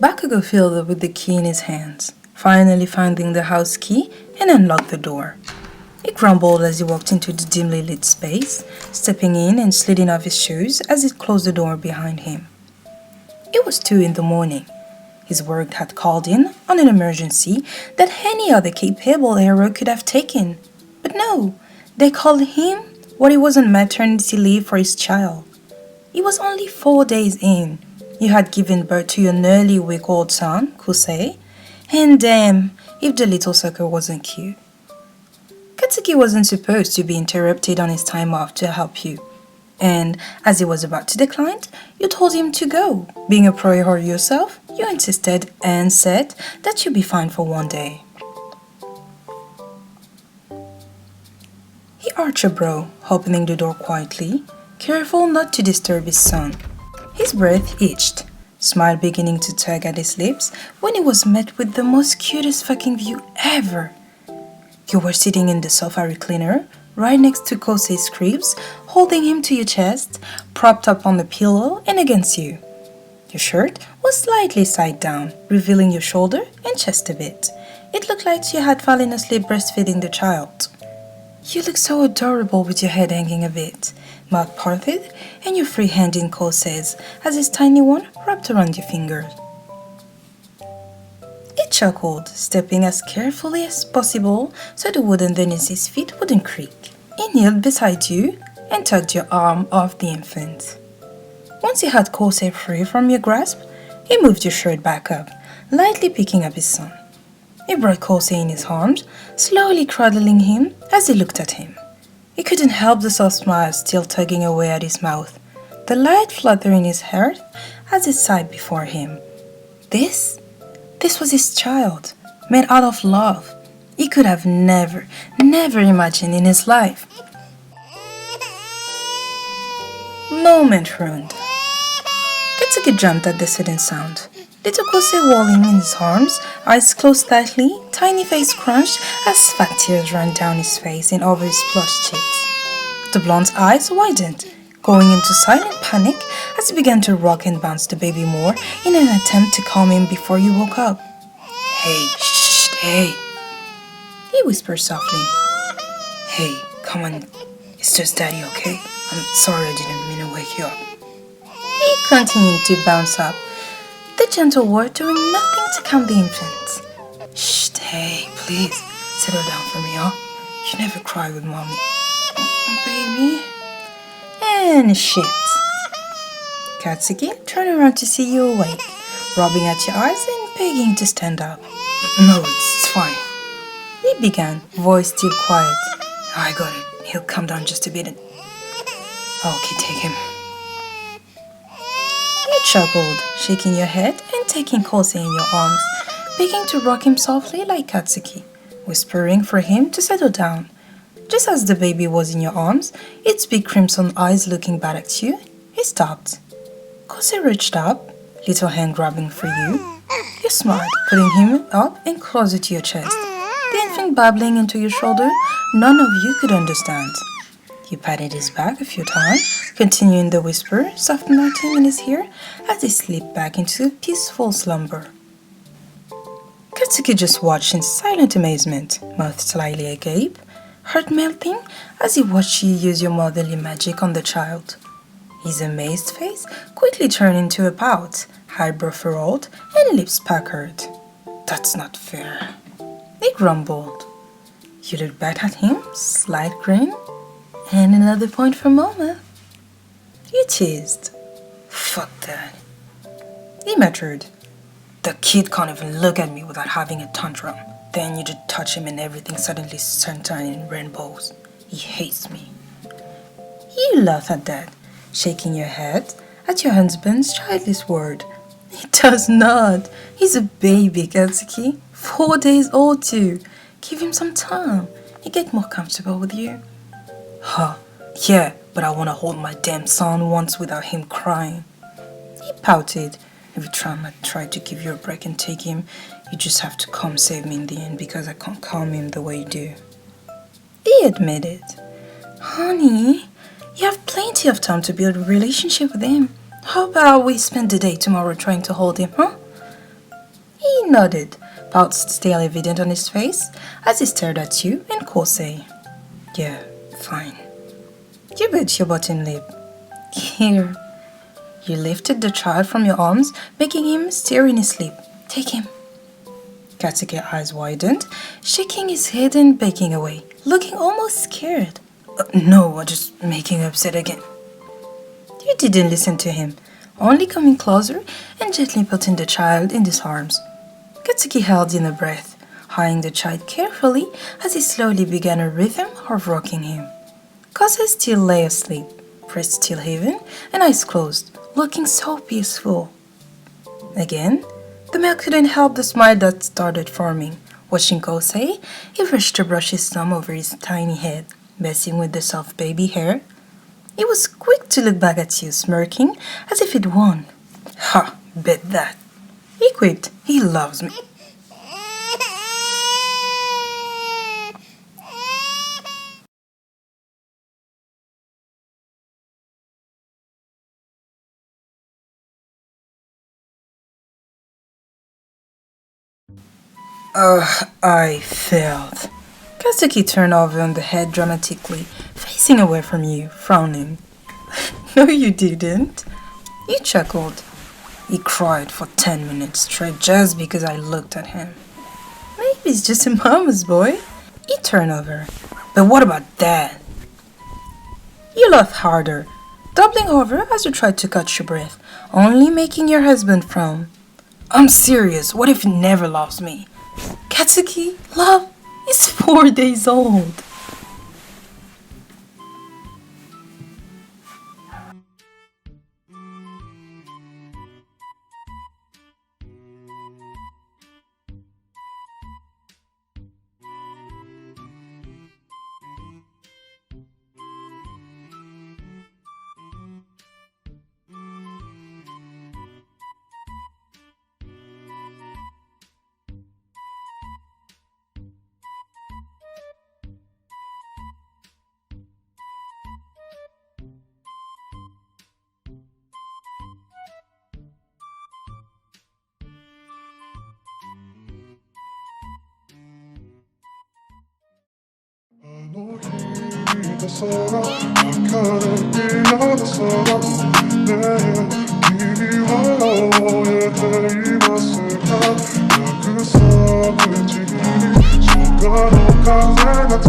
Bakugo fiddled with the key in his hands, finally finding the house key and unlocked the door. He grumbled as he walked into the dimly lit space, stepping in and sliding off his shoes as he closed the door behind him. It was 2 in the morning. His work had called in on an emergency that any other capable hero could have taken. But no, they called him while he was on maternity leave for his child. He was only 4 days in. You had given birth to your nearly week-old son, Kusei, and damn, if the little sucker wasn't cute. Katsuki wasn't supposed to be interrupted on his time off to help you. And as he was about to decline, you told him to go. Being a priority yourself, you insisted and said that you'd be fine for 1 day. He arched a brow, opening the door quietly, careful not to disturb his son. His breath itched, smile beginning to tug at his lips when he was met with the most cutest fucking view ever. You were sitting in the sofa recliner, right next to Kosei's cribs, holding him to your chest, propped up on the pillow and against you. Your shirt was slightly side down, revealing your shoulder and chest a bit. It looked like you had fallen asleep breastfeeding the child. You looked so adorable with your head hanging a bit, mouth parted, and your free hand in Kosei's as his tiny one wrapped around your fingers. He chuckled, stepping as carefully as possible so the wood underneath his feet wouldn't creak. He kneeled beside you and tugged your arm off the infant. Once he had Kosei free from your grasp, he moved your shirt back up, lightly picking up his son. He brought Kosei in his arms, slowly cradling him as he looked at him. He couldn't help the soft smile still tugging away at his mouth, the light flutter in his hair as he sighed before him. This was his child, made out of love. He could have never imagined in his life. Moment ruined. Katsuki jumped at the sudden sound. Little Kosei whirling in his arms, eyes closed tightly, tiny face crunched as fat tears ran down his face and over his plush cheeks. The blonde's eyes widened, going into silent panic as he began to rock and bounce the baby more in an attempt to calm him before he woke up. "Hey, shh, hey," he whispered softly. "Hey, come on, it's just Daddy, okay? I'm sorry I didn't mean to wake you up." He continued to bounce up, the gentle word doing nothing to calm the infant. "Shh, hey, please, settle down for me, huh? You never cry with mommy." "Baby." And shit. Katsuki turned around to see you awake, rubbing at your eyes and begging to stand up. "No, it's fine," he began, voice still quiet. "I got it. He'll calm down just a bit and... Okay, take him." You chuckled, shaking your head and taking Kosei in your arms, begging to rock him softly like Katsuki, whispering for him to settle down. Just as the baby was in your arms, its big crimson eyes looking back at you, he stopped. Kosei reached up, little hand grabbing for you. You smiled, putting him up and closer to your chest. The infant babbling into your shoulder, none of you could understand. You patted his back a few times, continuing the whisper, soft nothing in his ear as he slipped back into peaceful slumber. Katsuki just watched in silent amazement, mouth slightly agape, heart melting as he watched you use your motherly magic on the child. His amazed face quickly turned into a pout, eyebrow furrowed and lips puckered. "That's not fair," he grumbled. You looked back at him, slight grin, and another point for Mama. You teased. "Fuck that," he muttered. "The kid can't even look at me without having a tantrum. Then you just touch him and everything suddenly turns in rainbows. He hates me." You laugh at that, shaking your head at your husband's childish word. "He does not. He's a baby, Katsuki. 4 days old too. Give him some time. He'll get more comfortable with you." "Huh, yeah, but I want to hold my damn son once without him crying." He pouted. "Every time I try to give you a break and take him, you just have to come save me in the end because I can't calm him the way you do." He admitted. "Honey, you have plenty of time to build a relationship with him. How about we spend the day tomorrow trying to hold him, huh? He nodded, pout still evident on his face, as he stared at you and Kosei. Yeah, fine. You bit your button lip. Here. You lifted the child from your arms, making him stir in his sleep. Take him. Katsuki's eyes widened, shaking his head and backing away, looking almost scared. No, I'm just making upset again. You didn't listen to him, only coming closer and gently putting the child in his arms. Katsuki held in a breath, eyeing the child carefully as he slowly began a rhythm of rocking him. Kosei still lay asleep, breast still heaving and eyes closed, looking so peaceful. Again, the male couldn't help the smile that started forming. Watching Kosei, he rushed to brush his thumb over his tiny head, messing with the soft baby hair. He was quick to look back at you, smirking as if he'd won. Ha, bet that. He quipped, he loves me. I failed. Katsuki turned over on the head dramatically, facing away from you, frowning. No, you didn't. You chuckled. He cried for 10 minutes straight just because I looked at him. Maybe he's just a mama's boy. He turned over. But what about Dad? You laughed harder, doubling over as you tried to catch your breath, only making your husband frown. I'm serious. What if he never loves me? Katsuki, love, is 4 days old. 약속의 지금이 시간의 가사가